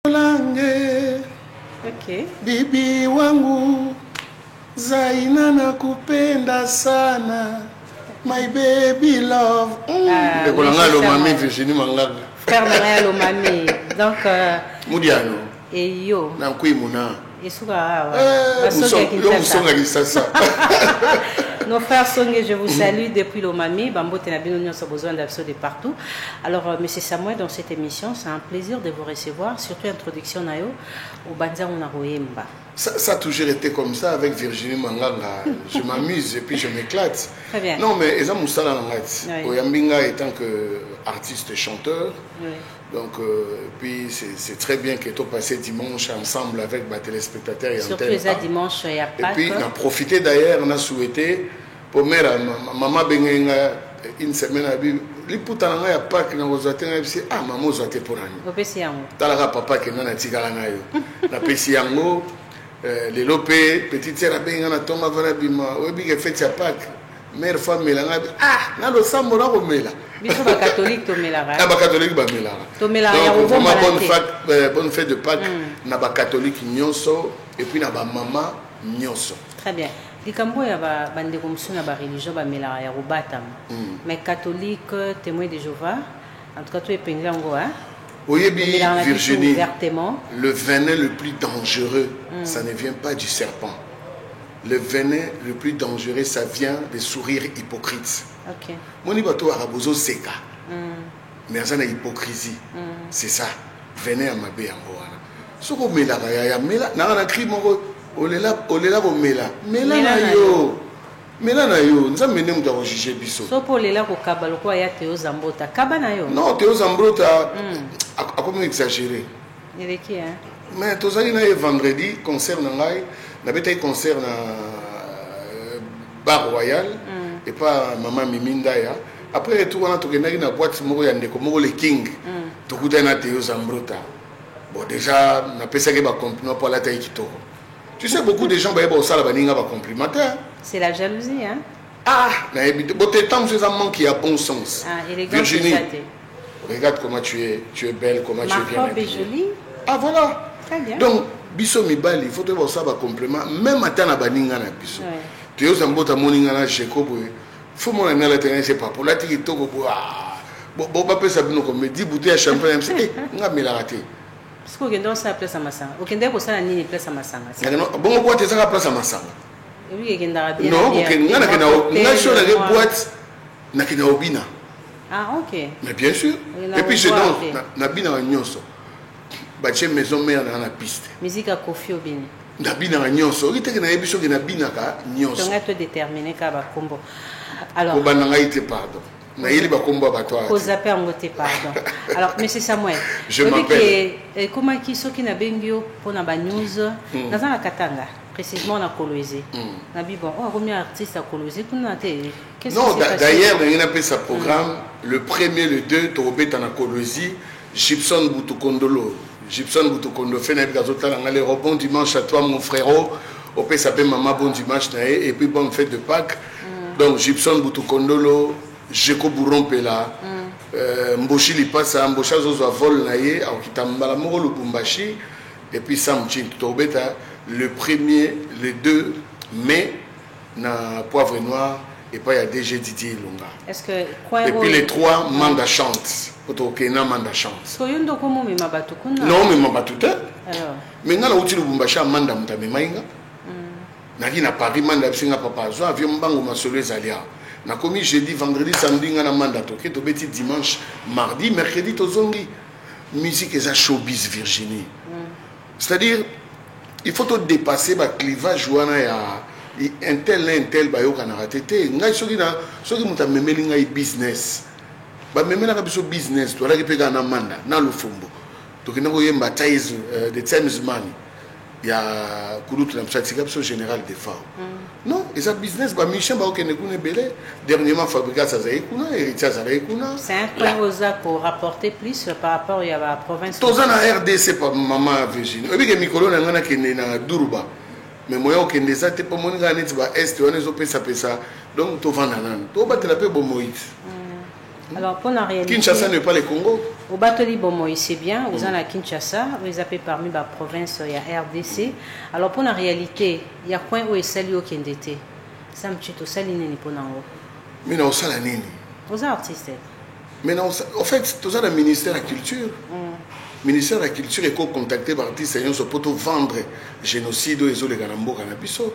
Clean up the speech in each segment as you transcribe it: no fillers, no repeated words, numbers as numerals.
Okay. Bibi wangu Zaina nakupenda sana. My baby love. Ndekolanga lo mami Virginie Manganga. Frère Maria lo mami. Donc Mudiano. Et yo. Na kuimuna. Isuka Nos frères Songé, je vous salue depuis l'Omami. Bambo Tenabino, nous avons besoin d'absolu de partout. Alors, monsieur Samuel, dans cette émission, c'est un plaisir de vous recevoir, surtout introduction Nayo au Banza Unaroyemba. Ça a toujours été comme ça avec Virginie Manganga. Je m'amuse et puis je m'éclate. Très bien. Non, mais Eza Moussala Nangat. Oyambinga étant qu'artiste chanteur. Oui. Donc, puis c'est très bien que tu passé dimanche ensemble avec les téléspectateurs. Surtout les dimanche, il y a pas. Et puis, on a profité d'ailleurs, on a souhaité pour mère, maman Bengenga, une semaine à Bible. Les putains, il y a pas que nous avons dit, ah, maman, vous avez pour un. Talara papa qui n'a tigala nayo. La pesiango, les lopé, petite sœur Benga, Thomas Vanabima, Obi qui fait sa Pâques, mère femme Mélanga, ah, n'a le sang mora au Mela. Biso ba catholique to melara. Ah ba catholique ba melara. To melara ya donc vraiment bonne fête de Pâques na ba catholique nyonso et puis na ba maman nyonso. Très bien. Likambo ya ba bande komso na ba religion ba melara ya robatam. Mais catholique, témoin de Jéhovah, en tout cas toi epengla ngo hein. Oyebi Virginie. Le venin le plus dangereux, ça ne vient pas du serpent. Le venin le plus dangereux, ça vient des sourires hypocrites. Ok. Moni bato arabozo seka. Mais ça na hypocrisie. C'est ça. Venin à mabe yango wana. Soko mela ya mela na cri moko olela bo mela. Mela na yo. Mela na yo. Nzambe ne muta ko juger biso. Soko olela ko kabalo ko ya Théo Zambota. Kaba na yo. Non, Théo Zambota a comme exagéré. Il est qui hein? Mais tozali na vendredi concert na ngai. Na beta concert na Bar Royal et pas maman Mimindaya. Après retour on a tourné na boîte moko ya ndeko moko le King. Tokuta na Théo Zambrota. Bon déjà na pesa ke ba compliment pour la taille kitoko. Tu sais beaucoup de gens ba yeba osala baninga ba complimentaire. C'est la jalousie hein. Ah, na ebité boté temps ces amants qui a bon sens. Ah, Virginie. Regarde comment tu es belle, comment tu es bien. Ma robe est jolie. Ah voilà. Très bien. Donc biso mibali, il faut te voir ça ba compliment même à na baninga na biso. Tu es Zambota moninga na Jacob. Faut mon ami la tenir c'est pas pour la tiki toko ah bon pas ça bino comme 10 bouteilles de champagne c'est nga mela raté. Parce que dans ça place à Masanga. Okende ko ça ni place à Masanga. Bon boîte ça place à Masanga. Oui kenda bien. Non, OK, nga na nga sur la boîte na kina obina. Ah OK. Mais bien sûr. Et puis je donc na bina nyonso. Ba chez maison mère na piste. Musique à Kofi Obini. Na bina nyonso. Ite na yebiso ke na bina ka nyonso. Donc être déterminé ka ba kombo. Alors Obananga ite pardon. Na yeli ba kombo ba toi. Ko zapper ngote pardon. Alors monsieur Samuel, je m'appelle comment qui so ki na bengio pona ba news na za Katanga précisément na Kolwezi. Na bi bon, on remis artiste à Kolwezi kuna te. Non, d'ailleurs, il y a un programme le 1er, le 2, Torobeta na Kolwezi, Gibson Boutoukondolo. Gibson Boutoukondolo fait na gazota na le bon dimanche à toi mon frérot. Au peut s'appeler maman bon dimanche et puis bonne fête de Pâques. Donc Gibson Boutoukondolo, Jeko Bourron Pela, Mboshi Lipasa, Mbosha Zozo vol naye, au Kitambala Moro Lubumbashi, et puis Sam Chin Torobeta le 1er, le 2 mai, na Poivre Noir, et puis il y a DG Didier Lunga. Est-ce que et puis les 3, Manda chante. Potokena Manda chante. Soyondo komo me mabatu kuna. Non, mais mabatu te. Alors. Mais ngala uti Lubumbashi Manda mutame mainga. Naki na Paris Manda bisinga papa zo avion mbango masolo ezalia. Na komi jeudi, vendredi, samedi ngana Manda toke to beti dimanche, mardi, mercredi to zongi. Musique eza showbiz Virginie. C'est-à-dire il faut te dépasser ba clivage wana ya un tel ba yo kana ratete ngai soki muta memeli ngai business ba memela ka biso business to la ki peka na manda na lufumbo to kina ko yemba ties the times money ya kulutu na msati ka biso général de FAO non et ça business ba mission ba okene kuna belé dernièrement fabricat ça zaï kuna héritier ça zaï kuna c'est un point aux pour rapporter plus par rapport à la province toza na RDC pa maman Virginie obi ke mikolo na ngana kene na Duruba mais moi okende ça te pa moninga net ba est wana zo pesa donc to vanda nan to batela pe bo moïse Alors, pour la réalité... Kinshasa n'est pas le Congo. Au Batoli Bomoï, c'est bien. Vous en avez Kinshasa, vous appelez parmi la province, il y a RDC. Alors, pour la réalité, il y a point où est Salio Kendete. Ça me tue tout ça, il n'est pas dans l'eau. Mais non, ça, la nini. Vous êtes artiste. Mais non, en fait, tout ça, le ministère de la Culture. Le ministère de la Culture est contacté par l'artiste pour vendre le génocide aux les Ganambo Canabiso.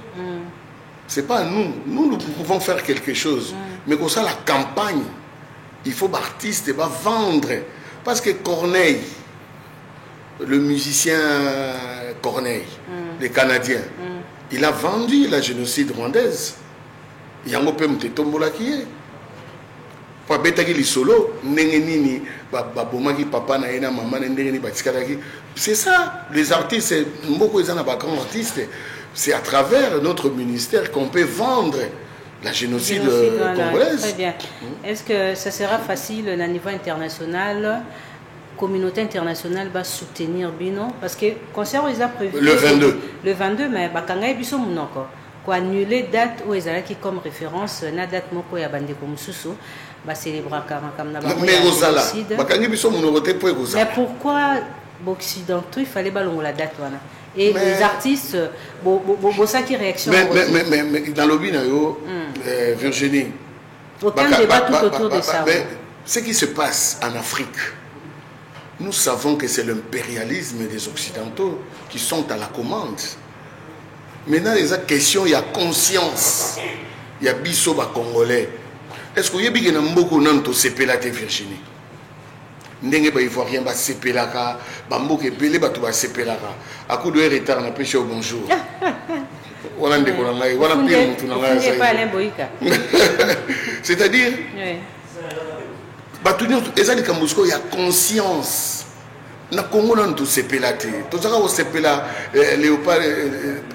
Ce n'est pas nous. Nous pouvons faire quelque chose. Mais comme ça, la campagne, il faut l'artiste vendre. Parce que Corneille, le musicien Corneille, le Canadien, il a vendu la génocide rwandaise. Il y a un peu de tombola qui est. C'est ça, les artistes, beaucoup de artistes, c'est à travers notre ministère qu'on peut vendre la génocide congolaise. Très bien. Est-ce que ça sera facile au niveau international, la communauté internationale va soutenir Bino? Parce que concert ils ont prévu le 22. Le 22, mais Bakanga Biso Mounoko. Quoi annuler date où ils qui comme référence, na date moko ya bande comme Soussou. Va célébrer comme mais pourquoi occidentaux il fallait ballonner la date voilà. Et mais, les artistes ça qui réaction mais dans le binayo Virginie aucun débat tout autour de ça. Ce qui se passe en Afrique, nous savons que c'est l'impérialisme des occidentaux qui sont à la commande. Maintenant les questions, il y a conscience, il y a biso ba congolais. Est-ce que vous avez un beaucoup de sepelate Virginie? Ndenge ba ivoirien ba sepelaka, ba mboke belé ba to ba sepelaka. A coup de retard na pêche au bonjour. Voilà ndeko na ngai, voilà pire mutu na ngai ça. C'est-à-dire ba tout dire ezali kambusko ya conscience. Na Congo na to sepelate. To zaka o sepela léopard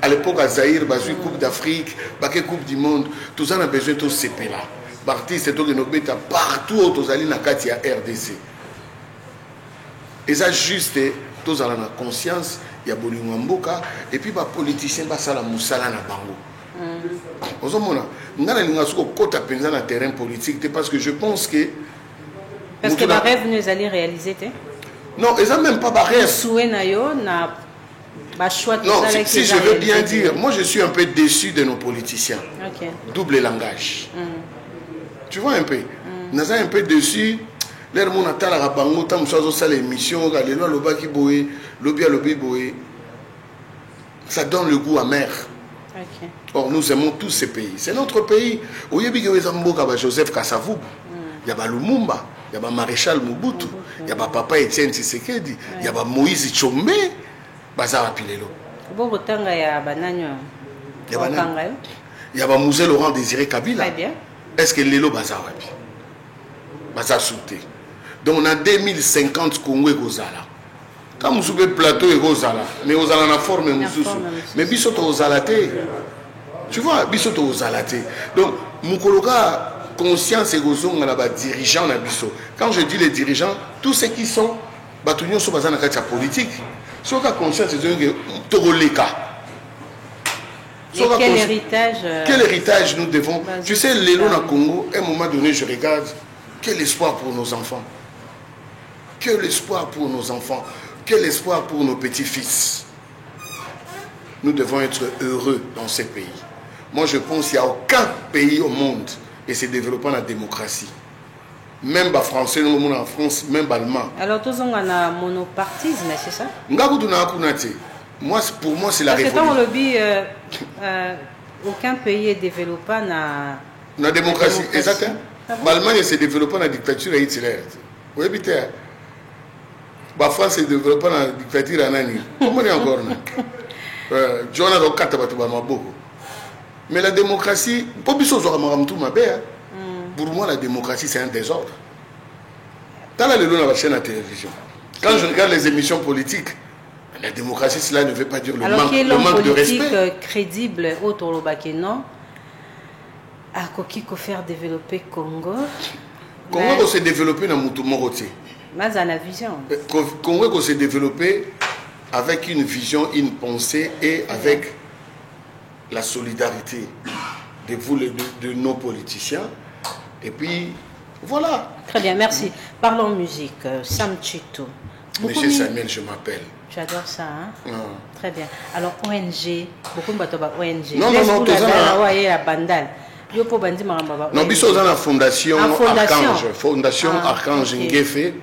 à l'époque à Zaïre, ba jouer coupe d'Afrique, ba ke coupe du monde, tout ça on a besoin de sepela. L'artiste est partout aux alliés na kati ya RDC. Et ça juste tous à la conscience, il y a bolingo mboka et puis les politiciens ba sala musala na bango. Ozomona, ngana linga soko kota penza na terrain politique parce que je pense que parce que la rêve nous allez réaliser non, ils n'ont même pas barrière. Non, si je veux bien dire, moi je suis un peu déçu de nos politiciens. Okay. Double langage. Tu vois un peu. Nous sommes un peu déçus. L'air mon atal à Bango, tam choisi ça l'émission, les lois lobaki boé, lobby à lobby boé. Ça donne le goût amer. Okay. Or nous aimons tous ces pays. C'est notre pays. Au Yébi Gawezambo Kaba Joseph Kassavou, il y a Lumumba, il y a Maréchal Mobutu, il y a Papa Etienne Tshisekedi, il y a Moïse Tchombe, Bazara Pilelo. Bon tanga ya bananyo. Il y a Mouzé Laurent Désiré Kabila. Très bien. Est-ce que Lelo Bazara Wapi? Bazara Souté. Donc on a 2050 Congo et Gozala. Quand vous soupez plateau et Gozala, mais Gozala na forme mais bisoto Gozala te. Tu vois, bisoto Gozala te. Donc Mukoloka conscience et Gozong na ba dirigeants na biso. Quand je dis les dirigeants, tous ceux qui sont batunion so bazana kati ya politique. Sur la conscience c'est Toroleka. Quel héritage nous devons? Tu sais, l'élo na Congo, à un moment donné, je regarde, quel espoir pour nos enfants. Quel espoir pour nos enfants. Quel espoir pour nos petits-fils. Nous devons être heureux dans ces pays. Moi, je pense qu'il n'y a aucun pays au monde et c'est développant la démocratie. Même les Français, nous en France, même les Allemands. Alors, tous on a un monopartisme, c'est ça? Moi, pour moi, c'est la révolution. Parce que dans aucun pays est développé dans la démocratie. Exactement. L'Allemagne s'est développée dans la dictature à Hitler. Oui, bien. La France s'est développée dans la dictature à Nani. Comment est encore? Mais la démocratie, pour moi, la démocratie, c'est un désordre. Dans la chaîne à télévision, quand je regarde les émissions politiques, la démocratie, cela ne veut pas dire le manque de respect. Alors, crédible autour de Bakeno, à qui faire développer Congo. Congo s'est développé dans Moutoumoroté. Mais dans la vision. Congo s'est développé avec une vision, une pensée et avec la solidarité de nos politiciens. Et puis, Voilà. Très bien, merci. Parlons musique. Sam Chito. Monsieur Samuel, je m'appelle. Tu adores ça, hein? Très bien. Alors, ONG, beaucoup de ONG. Non, tout ça. La bandale. Non, biso dans la fondation Archange. Fondation Archange Ngéfé.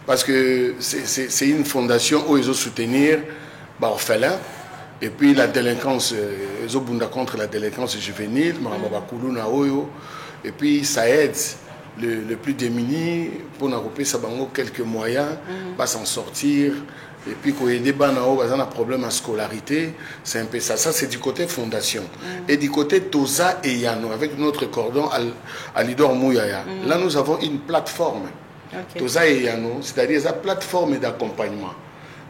Parce que c'est une fondation où ils ont soutenir les orphelins. Et puis la délinquance, ils ont contre la délinquance juvénile. Et puis ça aide le plus démuni pour n'avoir quelques moyens, pas s'en sortir. Et puis quand il y a un problème à scolarité, c'est un peu ça. Ça c'est du côté fondation. Et du côté Toza et Yano, avec notre cordon à Lidor Mouyaya. Là nous avons une plateforme. Toza et Yano, c'est-à-dire une plateforme d'accompagnement.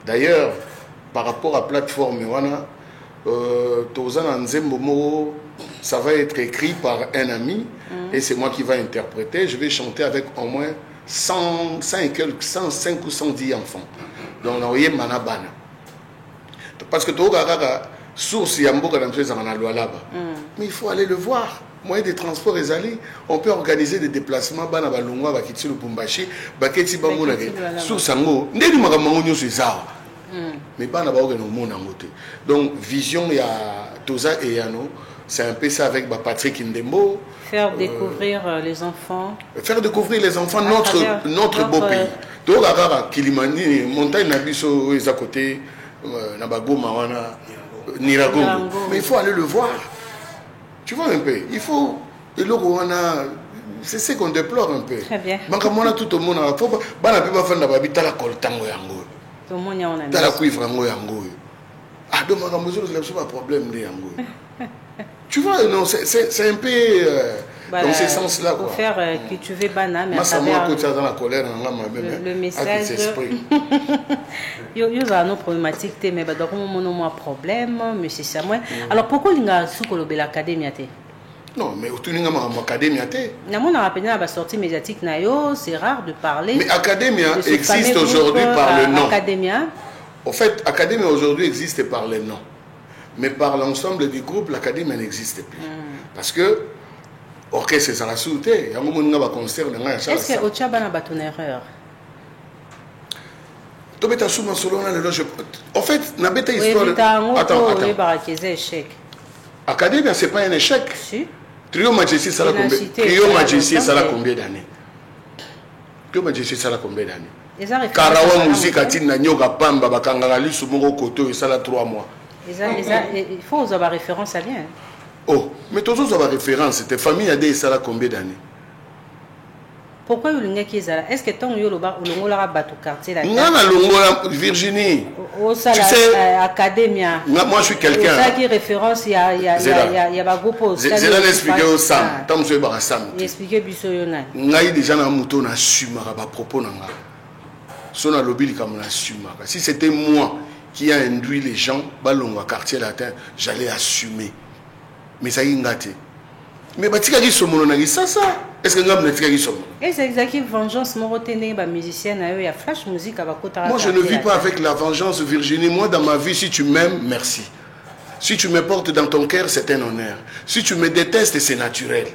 D'ailleurs, par rapport à la plateforme, Toza Nanzembomo, ça va être écrit par un ami et c'est moi qui vais interpréter. Je vais chanter avec au moins 105 ou 110 enfants. Donc, on a manabana. Parce que Toga source Yamboka dans la loi là-bas. Mais il faut aller le voir. Moyen de transport est allé. On peut organiser des déplacements. Bana balungwa bakiti le Bumbashi, baketi bamona source ango. Ndeni magamango c'est ça. Mais pas d'abord que nous monde en côté. Donc vision il y a Toza et Yano, c'est un peu ça avec Patrick Ndembo. Faire découvrir les enfants. Faire découvrir les enfants notre beau pays. Donc à Kilimani, montagne Nabiso est à côté, Nabago Mawana, Niragongo. Mais il faut aller le voir. Tu vois un peu. Il faut. Et là c'est ce qu'on déplore un peu. Très bien. Donc on a tout le monde. Il faut pas faire la babita la coltango yango. Dans la cuivre yango. Ah donc c'est pas problème de yango. Tu vois, non, c'est un peu dans ce sens-là. Pour faire que tu veux banane, mais à travers le message. Il y a une problématique, mais il y a un problème, mais c'est ça. Alors pourquoi il y a l'académie? Non, mais au Tuninga Academia. La sortie médiatique, c'est rare de parler. Mais Academia existe aujourd'hui par le nom. Academia. En fait, Academia aujourd'hui existe par le nom. Mais par l'ensemble du groupe, l'Académie n'existe plus. Parce que, orchestre, c'est la sûreté. Il y a un moment où on va concert. Est-ce que Ocha a une erreur? En fait, il y a une histoire. Attends. Académie, ce n'est pas un échec. Si. Trio Majesty, ça a combien d'années? Trio Majesty, ça a combien d'années? Karawa musique, Atina Nyoga Pamba, Bakangali, Sumoro Koto, ça a 3 mois. Il faut avoir référence à bien. Oh, mais tous autres avoir référence. Tes familles a dit ça là combien d'années? Pourquoi il y a qui est-ce que ton yoloba ou l'ongola bateau quartier là? Non, l'ongola Virginie. Tu sais, Académia. Moi je suis quelqu'un. Ça qui référence il y a un groupe. C'est là l'expliquer au Sam. Tant que je vais Sam. Expliquer bisoyona. Ngai déjà na mouton na sumara ba propos nanga. Sona lobby comme na sumara. Si c'était moi qui a induit les gens, balonga quartier latin, j'allais assumer. Mais ça y est gâté. Mais batika qui sont mononagi ça. Est-ce que nous avons qui sont? Et c'est exactement vengeance morotene ba musicien il y a flash musique à bakota. Moi je ne vis pas avec la vengeance Virginie. Moi dans ma vie si tu m'aimes, merci. Si tu me portes dans ton cœur, c'est un honneur. Si tu me détestes, c'est naturel.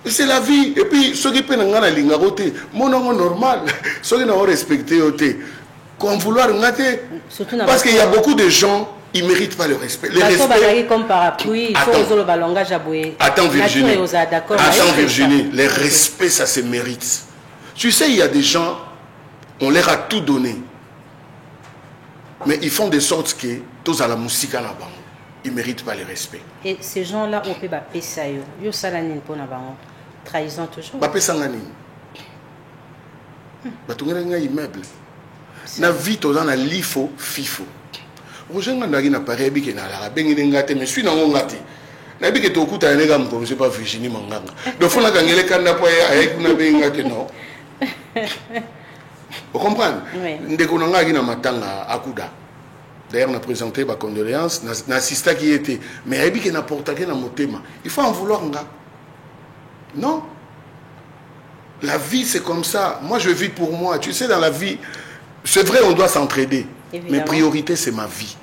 C'est la vie. Et puis ceux qui peuvent ngana lingaroté, mon nom normal. Ceux qui n'ont respecté oté. Qu'on vouloir ngater. Parce qu'il y a beaucoup de gens, ils ne méritent pas le respect. Le respect. Comme parapluie, il faut le langage aboué. Attends Virginie. Attends Virginie. Le respect, ça se mérite. Tu sais, il y a des gens, on leur a tout donné. Mais ils font de sorte que tous à la musique à la banque. Ils ne méritent pas le respect. Et ces gens-là, on peut pas payer ça. Yo salanin pour la banque. Trahison toujours. Pas payer ça ngani. Batungera nga immeuble. Na vie toza na lifo fifo. Ojenga ndaki na pare bike na la bengi ngate mais suis na ngati. Na bike to kuta nega mko c'est pas Virginie Manganga. Do fona kangele kanda po avec na bengi ngate non. Vous comprenez? Ndeko nanga ki na matanga akuda. D'ailleurs on a présenté ma condoléances na assista qui était mais bike na portake na motema. Il faut en vouloir nga. Non. La vie c'est comme ça. Moi je vis pour moi. Tu sais dans la vie c'est vrai, on doit s'entraider. Mais priorité, c'est ma vie.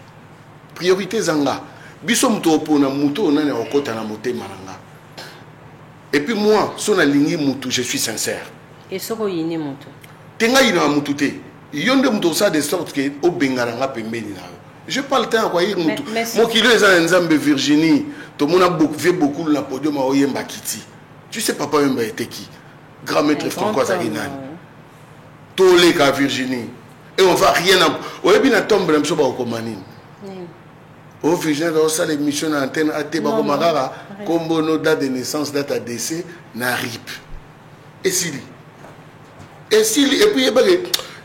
Priorité, zanga. Biso muto opona muto onane okota na motema nanga. Et puis moi, son aligné moutou, je suis sincère. Et ce qu'on y est moutou. Tenga y na moutou te. Yonde moutou ça de sorte que au bengaranga pembeni na. Je parle tant quoi y moutou. Moi qui les a nzambe Virginie, tout le monde a beaucoup la podium à Oyemba Kiti. Tu sais papa Oyemba était qui? Grand maître Francois Arinan. Tolé ka Virginie. Et on va rien à. Oyebi na tombe na mso ba okomanine. Au Virginie dans ça l'émission à antenne à Tebako Magara comme nos date de naissance, date à décès na RIP. Et puis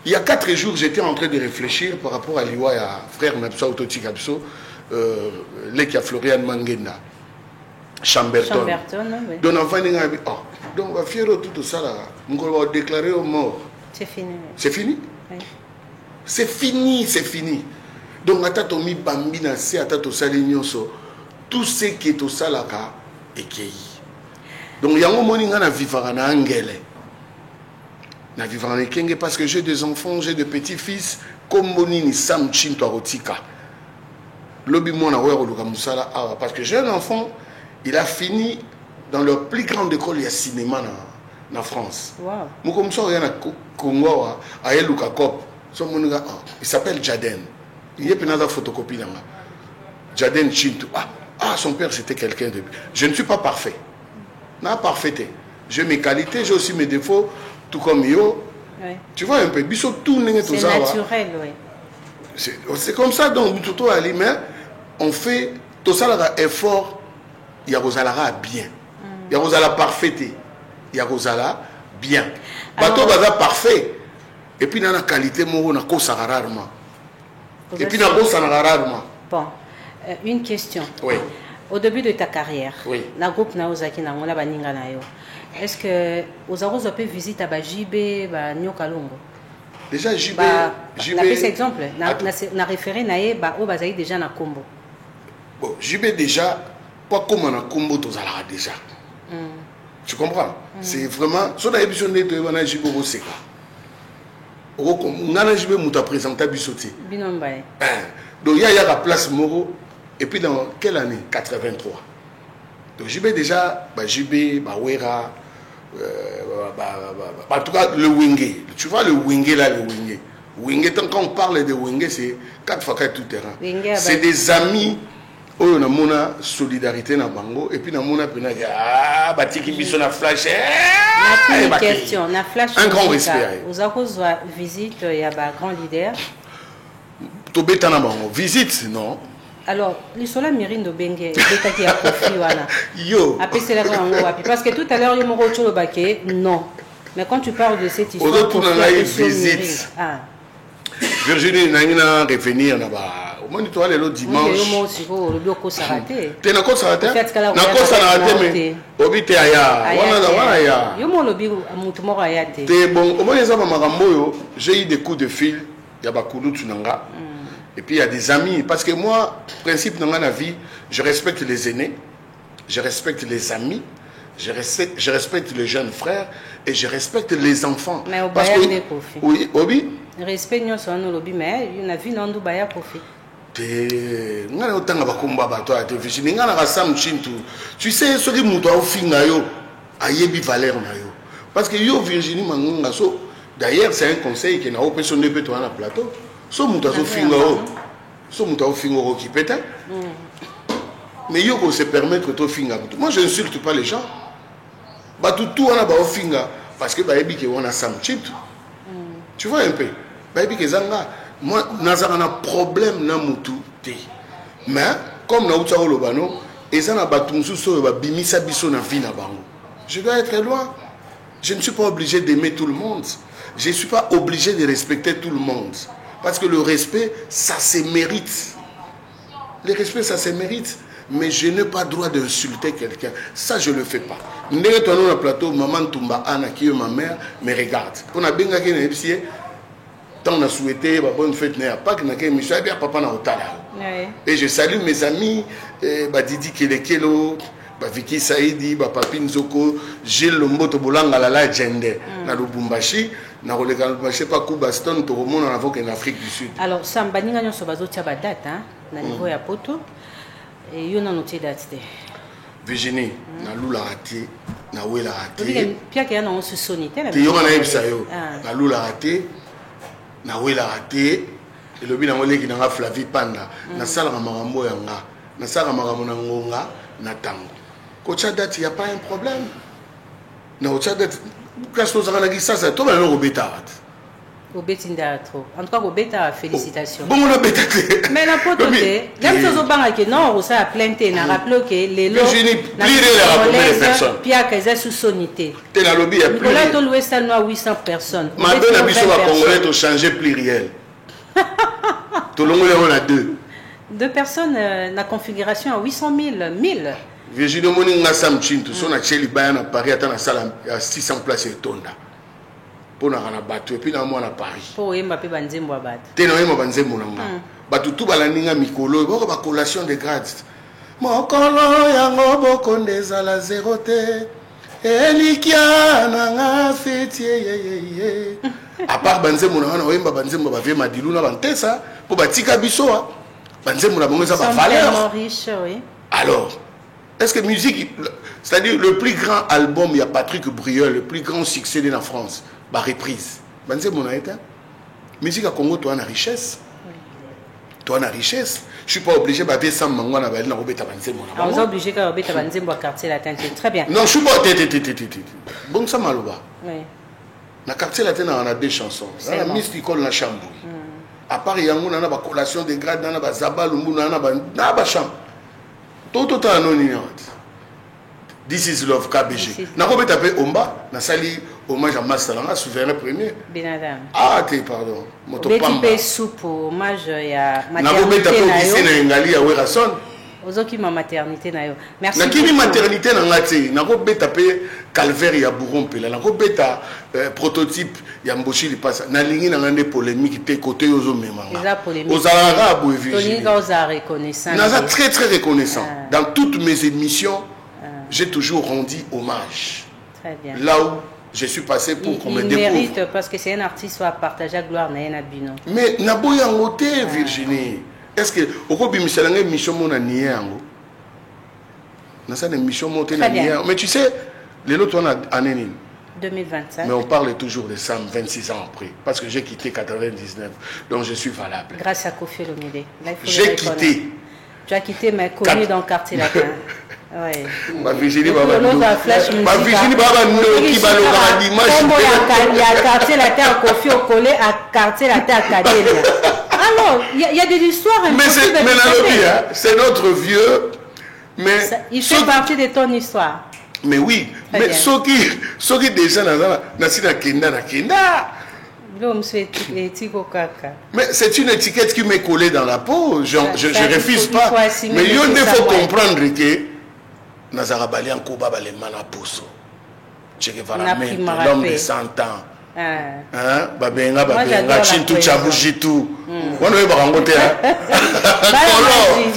il y a 4 jours j'étais en train de réfléchir par rapport à l'Iwa à frère Napsa Autoti Kapso qui a Florian Mangenda Chamberton. Oui. Donc enfin donc on va faire tout ça là, on va déclarer aux morts. C'est fini. C'est fini? Oui. C'est fini, c'est fini. Donc atato mi bambi na se atato sali nyonso tout ce qui est au salaka ekei. Donc yango moninga na vivara na angele. Na vivara na kenge parce que j'ai des enfants, j'ai des petits-fils comme monini sam chinto arotika. Lobi mona wero luka musala parce que j'ai un enfant, il a fini dans leur plus grande école de cinéma na France. Wow. Mukomso yana Congo a eluka kop. Son moninga il s'appelle Jaden. Il y a une photocopie là. Jaden Chintou. Son père c'était quelqu'un de... Je ne suis pas parfait. Non, parfait. J'ai mes qualités, j'ai aussi mes défauts, tout comme yo. Oui. Tu vois un peu, c'est naturel, oui. C'est comme ça, donc, tout à mais on fait tout ça, là, effort, il y a Rosalara bien. Il y a Rosala parfait. Il y a Rosala bien. Bateau baza parfait. Et puis, dans la qualité, on a cosa rarement. Et puis, rarement. Bon, une question. Oui. Au début de ta carrière, oui. La groupe Naozaki na ngona baninga na yo. Est-ce que aux arros peut visiter à JB ba Nyokalongo? Déjà JB la petit exemple na référé naé ba o bazali déjà na Kombo. Bon, JB déjà pas comme na Kombo tozala déjà. Tu comprends? C'est vraiment so na émission de wana JB Roseka. Ngana JB muta présenter bisoté. Binombaye. Donc il y a la place Moro et puis dans quelle année? 83. Donc JB déjà JB Bawera en tout cas le Wingé. Tu vois le Wingé là, le Wingé. Wingé, quand on parle de Wingé, c'est 4 fois 4 tout terrain. C'est des amis où on a mon solidarité na bango et puis on a pena batiki biso na flash. Une question, na flash. Un grand respect. Vous avez visite il y a un grand leader. Tobeta na bango visite non. Alors, les sola mirine de Bengue, qui a profit, voilà. Yo. Parce que tout à l'heure, il m'a dit le baquet, non. Mais quand tu parles de cette histoire, on a eu visite. Virginie, on a revenir là-bas. Au moins, tu vois, le dimanche. Tu es encore raté? Mais obité aya. Yo mon lobby mutumo ayate. T'es bon, au moins, j'ai eu des coups de fil. Il y a Bakulu Tunanga. Et puis il y a des amis, parce que moi, principe dans ma vie, je respecte les aînés, je respecte les amis, je respecte les jeunes frères et je respecte les enfants. Mais au parce que oui, Obi. Respect nous sur nos lobby, mais il y a une vie non du baya profit. Ngana otanga bakomba bato ate Virginie ngana rasam chintu. Tu sais ce qui muto au finga yo ayebi valeur na yo. Parce que yo Virginie mangunga so d'ailleurs c'est un conseil qui n'a pas sonné peut toi na plateau. So muta so fingo qui peut être. Mais yo ko se permettre to finga. Moi je n'insulte pas les gens. Ba tout on a ba finga parce que ba ebi ke on a sam chitu. Tu vois un peu. Ba ebi ke zanga moi nazara na problème na mutu te. Mais comme na uta lobano ezana batumsu so ba bimisa biso na vie na bango. Je dois être loin. Je ne suis pas obligé d'aimer tout le monde. Je ne suis pas obligé de respecter tout le monde. Parce que le respect, ça se mérite. Le respect, ça se mérite. Mais je n'ai pas le droit d'insulter quelqu'un. Ça, je ne le fais pas. Ndenge toi, dans le plateau, maman Tumba Anna, qui est ma mère, me regarde. Pour na benga qui n'est tant on a souhaité, bonne fête, n'a pas que n'a qu'un monsieur, bien papa n'a otala. Et je salue mes amis, Didi Kelekelo, Vicky Saïdi, Papi Nzoko, Gilles Lomboto Bolanga Lala Djende, na Lubumbashi. Na roleka je sais pas Baston to remonte en avant en Afrique du Sud. Alors samba ninga nyo so bazotia ba date na niveau ya poto et yo na noté date. Virginie na lula raté na wela raté Pierre qui a non sous sonité te yo na yebisa yo na lula raté na wela raté et le bina ngoleki na Flavie Panda na sala makambo yanga na sala makambo na ngonga na tango ko cha date y a pas un problème na cha date quand on s'en a dit ça toi maintenant au bêta au bétinda trop en tout cas au bêta félicitations bon on a bêta mais la pote même chose au banga que non on ça plainte na rappelé que les lots Pierre Kaza sous sonité te na lobby a plus Nicolas to l'ouest à 800 personnes ma belle a biso va congolais to changer pluriel to longolais on a deux personnes la configuration à 800 000 1000 Virginie Moni nga Sam Chintu so na cheli baya na Paris ata na sala à 600 places et tonda pour na bateau et puis na moi na Paris pour yemba pe banzembo abat te na yemba banzembo na nga batu tu balaninga mikolo boko ba collation de grades mokolo yango boko ndezala zéro te elikia na nga feti ye à part banzembo na yemba banzembo ba vie madilu na bantesa pour batika biso banzembo na bongo ça ba valeur riche oui alors est-ce que musique, c'est-à-dire le plus grand album, il y a Patrick Bruel, le plus grand succès de la France, bah reprise. C'est mon état. Musique à Congo, toi, on a richesse. Toi, on a richesse. Je suis pas obligé de faire ça, mais on a obligé de quartier latin. Très bien. Non, je suis pas. Bon, ça m'a oui. Dans quartier latin, on a deux chansons. On a Miss Nicole la chambre. À part, il y a une collation de grades, on a Zabal, on a chambre. Tout anonyme. This is love KBG. Na ko betape omba na sali hommage à Masalanga souverain premier. Benadam. Ah te pardon. Moto pamba. Beti pe soupe hommage ya maternité. Na ko betape okisi na ngali ya Werason. Ozoki ma maternité na yo. Merci. Na kimi maternité na ngati na ko betape calvaire ya Bourompe na ko beta prototype ya Mboshi lipasa na lingi na ngande polémique te côté ozo memanga. Eza polémique. Ozalanga boue Virginie. Tony Gaza reconnaissant. Na très très reconnaissant. Dans toutes mes émissions j'ai toujours rendu hommage. Très bien. Là où je suis passé pour qu'on me découvre. Il mérite parce que c'est un artiste qui a partagé la gloire na bino. Mais naboya ngote Virginie. Est-ce que au cours de mission mon nié ango? Na ça une mission monté na nié. Mais tu sais les autres on a année 2025. Mais on parle toujours de ça 26 ans après parce que j'ai quitté 99 donc je suis valable. Grâce à Kofi Olomide. J'ai quitté. Tu as quitté mais connu dans le quartier latin. Ouais. Ma Virginie Baba. Ma Virginie Baba qui va le dimanche. Il y a quartier latin à Kofi au collé à quartier latin à Kadélia. Alors, il y a des histoires. Mais c'est notre vieux. Mais il fait partie de ton histoire. Mais oui. Très mais ceux qui déjà na kenda. Mais c'est une étiquette qui m'est collée dans la peau. Je refuse pas. Mais il faut comprendre que Nazarabali en Kuba Balemana Pousso. Che Guevara, l'homme de 100 ans. Babenga, Chintu Chabujitu.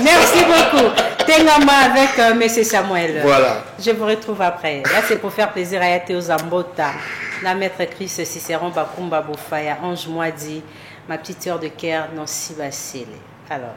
Merci beaucoup. Tengama avec M. Samuel. Voilà. Je vous retrouve après. Là, c'est pour faire plaisir à Yateo Zambota. La maître Chris Cicéron Bakumba Boufaya, Ange Moadi, ma petite heure de cœur, non si facile. Alors.